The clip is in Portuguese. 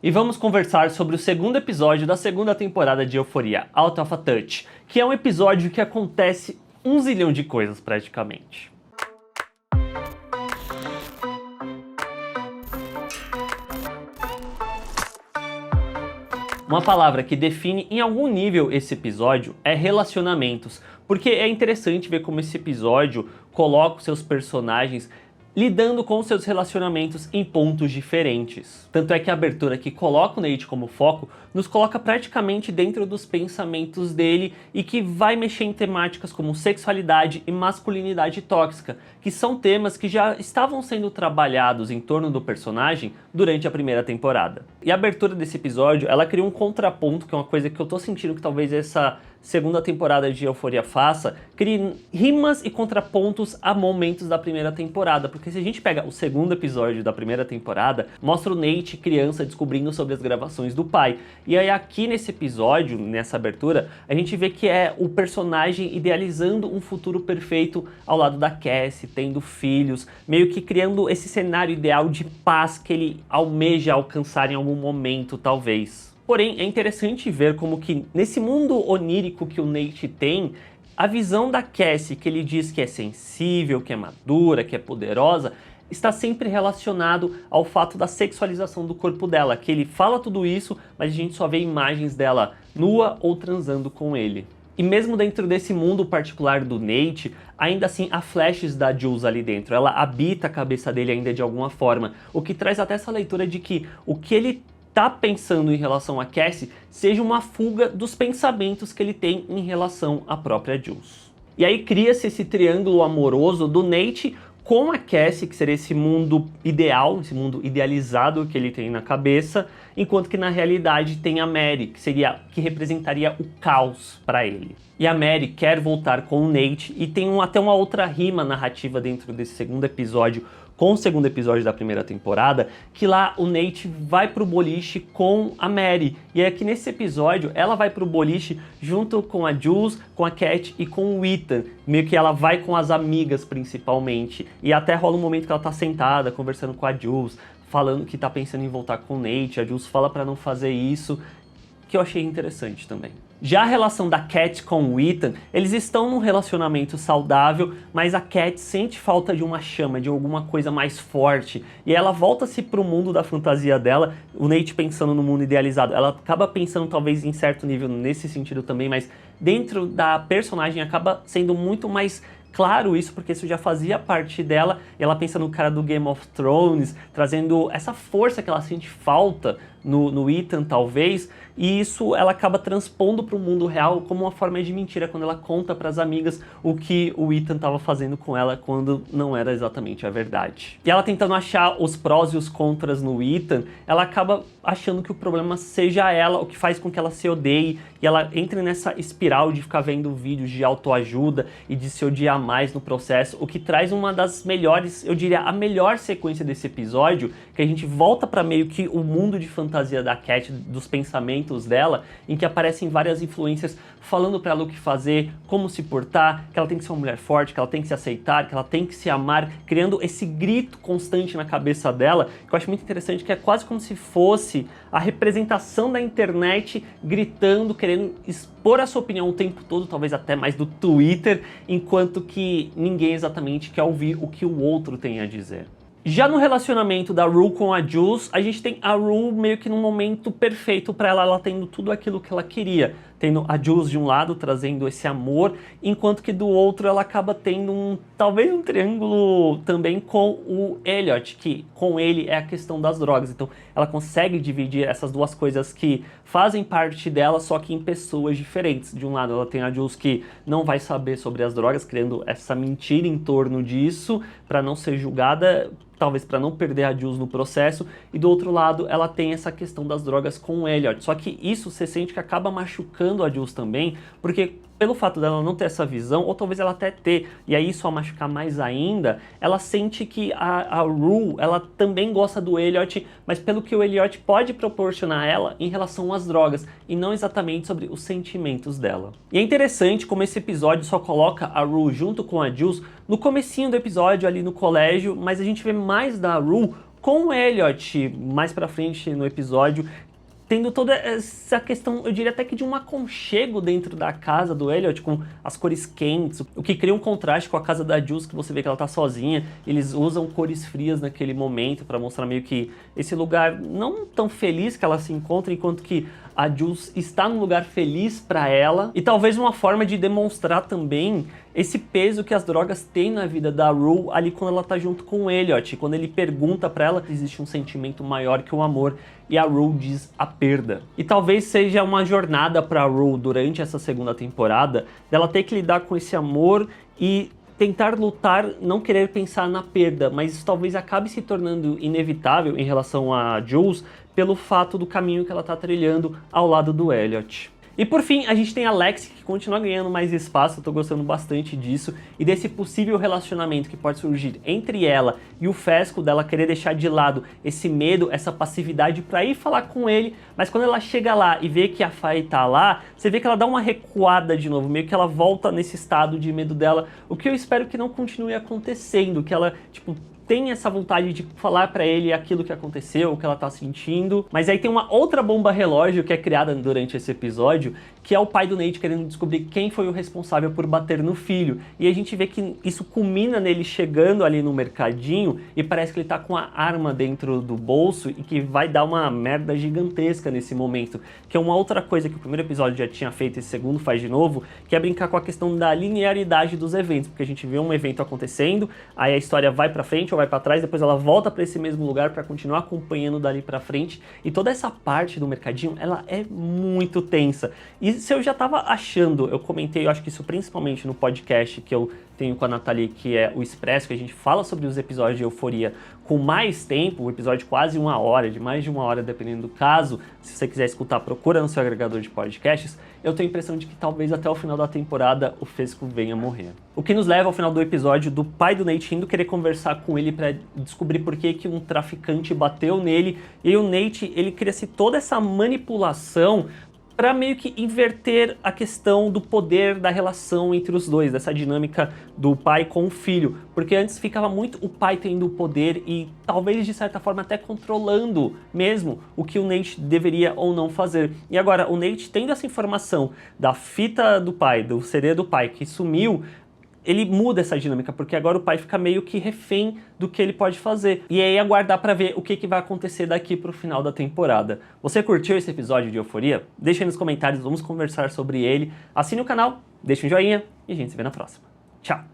E vamos conversar sobre o segundo episódio da segunda temporada de Euphoria, Out of a Touch, que é um episódio que acontece 1 zilhão de coisas praticamente. Uma palavra que define em algum nível esse episódio é relacionamentos, porque é interessante ver como esse episódio coloca os seus personagens lidando com seus relacionamentos em pontos diferentes. Tanto é que a abertura que coloca o Nate como foco nos coloca praticamente dentro dos pensamentos dele e que vai mexer em temáticas como sexualidade e masculinidade tóxica, que são temas que já estavam sendo trabalhados em torno do personagem durante a primeira temporada. E a abertura desse episódio, ela cria um contraponto, que é uma coisa que eu tô sentindo que talvez essa segunda temporada de Euphoria faça, crie rimas e contrapontos a momentos da primeira temporada, porque se a gente pega o segundo episódio da primeira temporada, mostra o Nate criança descobrindo sobre as gravações do pai, e aí aqui nesse episódio, nessa abertura, a gente vê que é o personagem idealizando um futuro perfeito ao lado da Cassie, tendo filhos, meio que criando esse cenário ideal de paz que ele almeja alcançar em algum momento, talvez. Porém, é interessante ver como que nesse mundo onírico que o Nate tem, a visão da Cassie, que ele diz que é sensível, que é madura, que é poderosa, está sempre relacionado ao fato da sexualização do corpo dela, que ele fala tudo isso, mas a gente só vê imagens dela nua ou transando com ele. E mesmo dentro desse mundo particular do Nate, ainda assim há flashes da Jules ali dentro, ela habita a cabeça dele ainda de alguma forma, o que traz até essa leitura de que o que ele tá pensando em relação a Cassie seja uma fuga dos pensamentos que ele tem em relação à própria Jules. E aí cria-se esse triângulo amoroso do Nate com a Cassie, que seria esse mundo ideal, esse mundo idealizado que ele tem na cabeça, enquanto que na realidade tem a Mary, que representaria o caos para ele. E a Mary quer voltar com o Nate e tem até uma outra rima narrativa dentro desse segundo episódio, com o segundo episódio da primeira temporada, que lá o Nate vai pro boliche com a Mary. E aqui nesse episódio, ela vai pro boliche junto com a Jules, com a Cat e com o Ethan. Meio que ela vai com as amigas, principalmente. E até rola um momento que ela tá sentada, conversando com a Jules, falando que tá pensando em voltar com o Nate. A Jules fala pra não fazer isso, que eu achei interessante também. Já a relação da Cat com o Ethan, eles estão num relacionamento saudável, mas a Cat sente falta de uma chama, de alguma coisa mais forte, e ela volta-se pro mundo da fantasia dela, o Nate pensando no mundo idealizado, ela acaba pensando talvez em certo nível nesse sentido também, mas dentro da personagem acaba sendo muito mais claro isso, porque isso já fazia parte dela, e ela pensa no cara do Game of Thrones, trazendo essa força que ela sente falta no Ethan, talvez, e isso ela acaba transpondo para o mundo real como uma forma de mentira, quando ela conta para as amigas o que o Ethan estava fazendo com ela, quando não era exatamente a verdade. E ela tentando achar os prós e os contras no Ethan, ela acaba achando que o problema seja ela, o que faz com que ela se odeie, e ela entra nessa espiral de ficar vendo vídeos de autoajuda e de se odiar mais no processo, o que traz uma das melhores, eu diria, a melhor sequência desse episódio, que a gente volta para meio que o mundo de fantasia da Cat, dos pensamentos dela, em que aparecem várias influências falando para ela o que fazer, como se portar, que ela tem que ser uma mulher forte, que ela tem que se aceitar, que ela tem que se amar, criando esse grito constante na cabeça dela, que eu acho muito interessante, que é quase como se fosse a representação da internet gritando, querendo expor a sua opinião o tempo todo, talvez até mais do Twitter, enquanto que ninguém exatamente quer ouvir o que o outro tem a dizer. Já no relacionamento da Rue com a Jules, a gente tem a Rue meio que num momento perfeito para ela, tendo tudo aquilo que ela queria. Tendo a Jules de um lado, trazendo esse amor, enquanto que do outro ela acaba tendo talvez um triângulo também com o Elliot, que com ele é a questão das drogas. Então ela consegue dividir essas duas coisas que fazem parte dela, só que em pessoas diferentes. De um lado ela tem a Jules que não vai saber sobre as drogas, criando essa mentira em torno disso, para não ser julgada, talvez para não perder a Jules no processo, e do outro lado ela tem essa questão das drogas com o Elliot, só que isso você sente que acaba machucando a Jules também, porque pelo fato dela não ter essa visão, ou talvez ela até ter, e aí isso a machucar mais ainda, ela sente que a Rue, ela também gosta do Elliot, mas pelo que o Elliot pode proporcionar a ela em relação às drogas, e não exatamente sobre os sentimentos dela. E é interessante como esse episódio só coloca a Rue junto com a Jules no comecinho do episódio ali no colégio, mas a gente vê mais da Rue com o Elliot, mais pra frente no episódio, tendo toda essa questão, eu diria até que de um aconchego dentro da casa do Elliot, com as cores quentes, o que cria um contraste com a casa da Jules, que você vê que ela tá sozinha. Eles usam cores frias naquele momento para mostrar meio que esse lugar não tão feliz que ela se encontra, enquanto que a Jules está num lugar feliz para ela. E talvez uma forma de demonstrar também esse peso que as drogas têm na vida da Rue ali quando ela tá junto com o Elliot. Quando ele pergunta para ela, existe um sentimento maior que o amor, e a Rue diz a perda. E talvez seja uma jornada para a Rue durante essa segunda temporada, dela ter que lidar com esse amor e tentar lutar, não querer pensar na perda, mas isso talvez acabe se tornando inevitável em relação a Jules, pelo fato do caminho que ela tá trilhando ao lado do Elliot. E por fim, a gente tem a Lexi, que continua ganhando mais espaço. Eu tô gostando bastante disso e desse possível relacionamento que pode surgir entre ela e o Fesco, dela querer deixar de lado esse medo, essa passividade pra ir falar com ele, mas quando ela chega lá e vê que a Faye tá lá, você vê que ela dá uma recuada de novo, meio que ela volta nesse estado de medo dela, o que eu espero que não continue acontecendo, que ela, tipo, tem essa vontade de falar pra ele aquilo que aconteceu, o que ela tá sentindo. Mas aí tem uma outra bomba relógio que é criada durante esse episódio, que é o pai do Nate querendo descobrir quem foi o responsável por bater no filho. E a gente vê que isso culmina nele chegando ali no mercadinho e parece que ele tá com a arma dentro do bolso e que vai dar uma merda gigantesca nesse momento. Que é uma outra coisa que o primeiro episódio já tinha feito e esse segundo faz de novo, que é brincar com a questão da linearidade dos eventos. Porque a gente vê um evento acontecendo, aí a história vai pra frente ou vai para trás, depois ela volta para esse mesmo lugar para continuar acompanhando dali para frente. E toda essa parte do mercadinho, ela é muito tensa. E se eu já tava achando, eu comentei, eu acho que isso principalmente no podcast que eu tenho com a Nathalie, que é o Expresso, que a gente fala sobre os episódios de Euforia com mais tempo, o episódio quase 1 hora, de mais de 1 hora, dependendo do caso. Se você quiser escutar, procura no seu agregador de podcasts. Eu tenho a impressão de que talvez até o final da temporada o Fesco venha morrer. O que nos leva ao final do episódio do pai do Nate indo querer conversar com ele para descobrir por que um traficante bateu nele. E aí o Nate, ele cria-se toda essa manipulação para meio que inverter a questão do poder da relação entre os dois, dessa dinâmica do pai com o filho. Porque antes ficava muito o pai tendo o poder e talvez de certa forma até controlando mesmo o que o Nate deveria ou não fazer. E agora o Nate tendo essa informação da fita do pai, do CD do pai que sumiu, ele muda essa dinâmica, porque agora o pai fica meio que refém do que ele pode fazer. E aí aguardar pra ver o que vai acontecer daqui pro final da temporada. Você curtiu esse episódio de Euforia? Deixa aí nos comentários, vamos conversar sobre ele. Assine o canal, deixa um joinha e a gente se vê na próxima. Tchau!